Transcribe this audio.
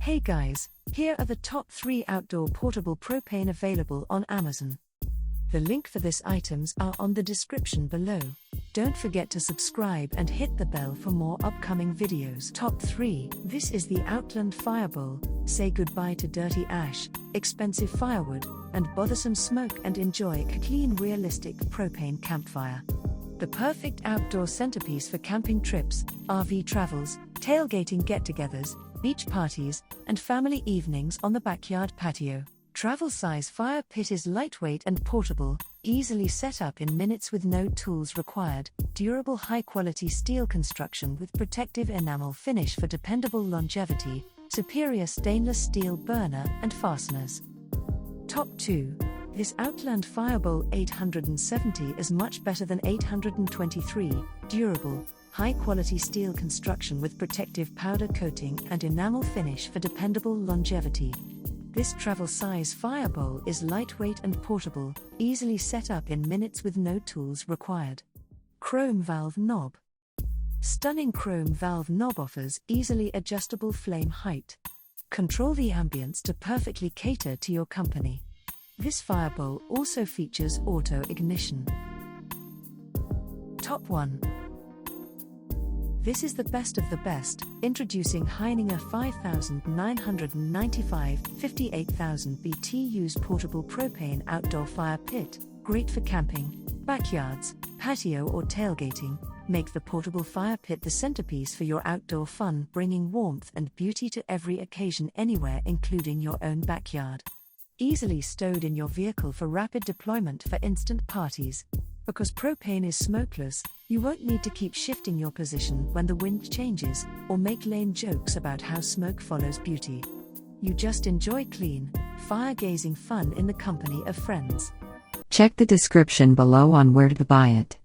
Hey guys, here are the top 3 outdoor portable propane available on Amazon. The link for these items are on the description below. Don't forget to subscribe and hit the bell for more upcoming videos. Top 3. This is the Outland Firebowl. Say goodbye to dirty ash, expensive firewood, and bothersome smoke and enjoy a clean, realistic propane campfire. The perfect outdoor centerpiece for camping trips, RV travels, tailgating get-togethers, beach parties, and family evenings on the backyard patio. Travel-size fire pit is lightweight and portable, easily set up in minutes with no tools required. Durable high-quality steel construction with protective enamel finish for dependable longevity. Superior stainless steel burner and fasteners. Top 2. This Outland Firebowl 870 is much better than 823. Durable, high-quality steel construction with protective powder coating and enamel finish for dependable longevity. This travel-size firebowl is lightweight and portable, easily set up in minutes with no tools required. Chrome valve knob. Stunning chrome valve knob offers easily adjustable flame height. Control the ambience to perfectly cater to your company. This firebowl also features auto ignition. Top 1. This is the best of the best, introducing Heininger 5995 58,000 BTUs portable propane outdoor fire pit, great for camping, backyards, patio or tailgating. Make the portable fire pit the centerpiece for your outdoor fun, bringing warmth and beauty to every occasion anywhere, including your own backyard. Easily stowed in your vehicle for rapid deployment for instant parties. Because propane is smokeless, you won't need to keep shifting your position when the wind changes, or make lame jokes about how smoke follows beauty. You just enjoy clean, fire-gazing fun in the company of friends. Check the description below on where to buy it.